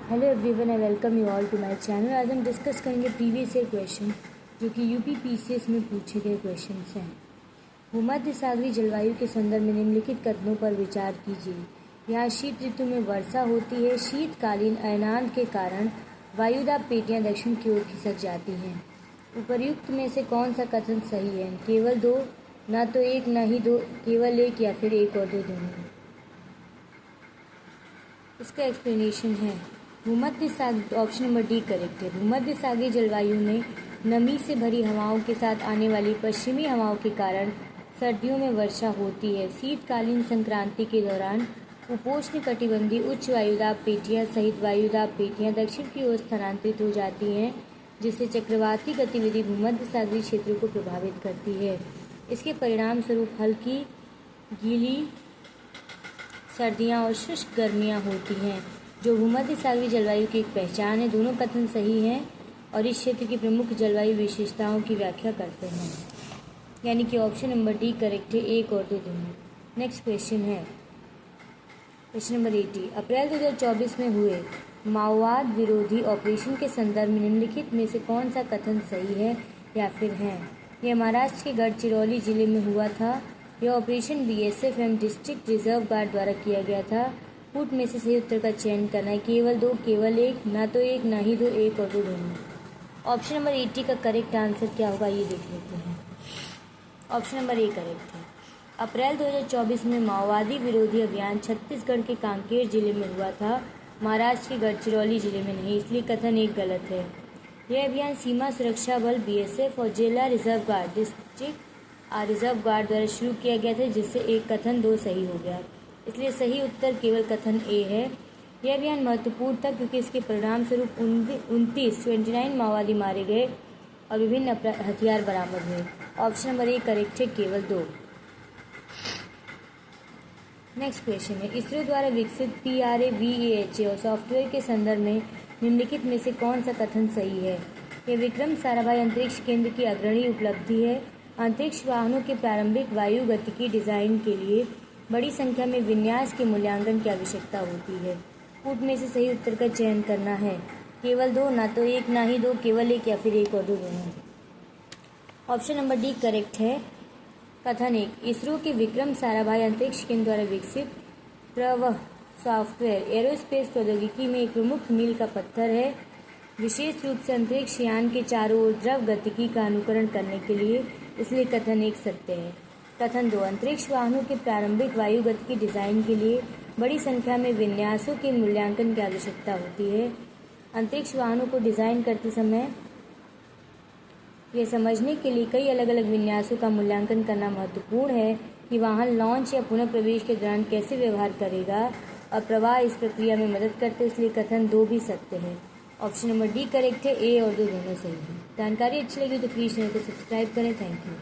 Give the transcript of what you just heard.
Hello everyone, I welcome you all to my channel. आज हम discuss करेंगे previous year question जो कि यूपी पीसीएस में पूछे गए क्वेश्चंस हैं। भूमध्य सागरीय जलवायु के संदर्भ में निम्नलिखित कथनों पर विचार कीजिए। यहाँ शीत ऋतु में वर्षा होती है। शीतकालीन अयनांत के कारण वायुदाब पेटियाँ दक्षिण की ओर खिसक जाती हैं। उपर्युक्त में से कौन सा कथन सही है? केवल दो, ना तो एक ना ही दो, केवल एक या फिर एक और दो दोनों। इसका एक्सप्लेनेशन है भूमध्य सागर, ऑप्शन नंबर डी करेक्ट है। भूमध्य सागरीय जलवायु में नमी से भरी हवाओं के साथ आने वाली पश्चिमी हवाओं के कारण सर्दियों में वर्षा होती है। शीतकालीन संक्रांति के दौरान उपोष्ण कटिबंधीय उच्च वायुदाब पेटियां सहित वायुदाब पेटियां दक्षिण की ओर स्थानांतरित हो जाती हैं, जिससे चक्रवाती गतिविधि भूमध्य सागरीय क्षेत्रों को प्रभावित करती है। इसके परिणाम स्वरूप हल्की गीली सर्दियाँ और शुष्क गर्मियाँ होती हैं, जो भूमध्य सागरीय जलवायु की एक पहचान है। दोनों कथन सही हैं और इस क्षेत्र की प्रमुख जलवायु विशेषताओं की व्याख्या करते हैं, यानी कि ऑप्शन नंबर डी करेक्ट है, एक और दो दोनों। नेक्स्ट क्वेश्चन है क्वेश्चन नंबर 80। अप्रैल 2024 में हुए माओवाद विरोधी ऑपरेशन के संदर्भ में निम्नलिखित में से कौन सा कथन सही है या फिर है? यह महाराष्ट्र के गढ़चिरौली जिले में हुआ था। यह ऑपरेशन बीएसएफ एवं डिस्ट्रिक्ट रिजर्व गार्ड द्वारा किया गया था। पुट में से सही उत्तर का चयन करना है। केवल दो, केवल एक, ना तो एक ना ही दो, एक और दो दोनों। ऑप्शन नंबर 80 का करेक्ट आंसर क्या होगा, ये देख लेते हैं। ऑप्शन नंबर ए करेक्ट है। अप्रैल 2024 में माओवादी विरोधी अभियान छत्तीसगढ़ के कांकेर जिले में हुआ था, महाराष्ट्र के गढ़चिरौली जिले में नहीं, इसलिए कथन एक गलत है। यह अभियान सीमा सुरक्षा बल बीएसएफ और जिला reserve guard district reserve guard द्वारा शुरू किया गया था, जिससे एक कथन दो सही हो गया, इसलिए सही उत्तर केवल कथन ए है। यह अभियान महत्वपूर्ण था क्योंकि इसके परिणाम स्वरूप 29 माओवादी मारे गए और विभिन्न हथियार बरामद हुए। ऑप्शन नंबर ए करेक्ट है, केवल दो। नेक्स्ट क्वेश्चन है इसरो द्वारा विकसित PRAVAHA और सॉफ्टवेयर के संदर्भ में निम्नलिखित में से कौन सा कथन सही है? यह विक्रम साराभाई अंतरिक्ष केंद्र की अग्रणी उपलब्धि है। अंतरिक्ष वाहनों के प्रारंभिक वायु गतिकी डिजाइन के लिए बड़ी संख्या में विन्यास के मूल्यांकन की आवश्यकता होती है। पुट में से सही उत्तर का चयन करना है। केवल दो, ना तो एक ना ही दो, केवल एक या फिर एक और दो दोनों। ऑप्शन नंबर डी करेक्ट है। कथन एक, इसरो के विक्रम साराभाई अंतरिक्ष केंद्र द्वारा विकसित प्रवह सॉफ्टवेयर एरोस्पेस प्रौद्योगिकी में एक प्रमुख मील का पत्थर है, विशेष रूप से अंतरिक्ष यान के चारों ओर द्रव गतिकी का अनुकरण करने के लिए, इसलिए कथन एक सत्य है। कथन दो, अंतरिक्ष वाहनों के प्रारंभिक वायु गतिकी डिजाइन के लिए बड़ी संख्या में विन्यासों के मूल्यांकन की आवश्यकता होती है। अंतरिक्ष वाहनों को डिजाइन करते समय यह समझने के लिए कई अलग अलग विन्यासों का मूल्यांकन करना महत्वपूर्ण है कि वाहन लॉन्च या पुनः प्रवेश के दौरान कैसे व्यवहार करेगा, और प्रवाह इस प्रक्रिया में मदद करते, इसलिए कथन दो भी सत्य है। ऑप्शन नंबर डी करेक्ट है, ए और दो दोनों सही है। जानकारी अच्छी लगी तो प्लीज़ चैनल को सब्सक्राइब करें। Thank you.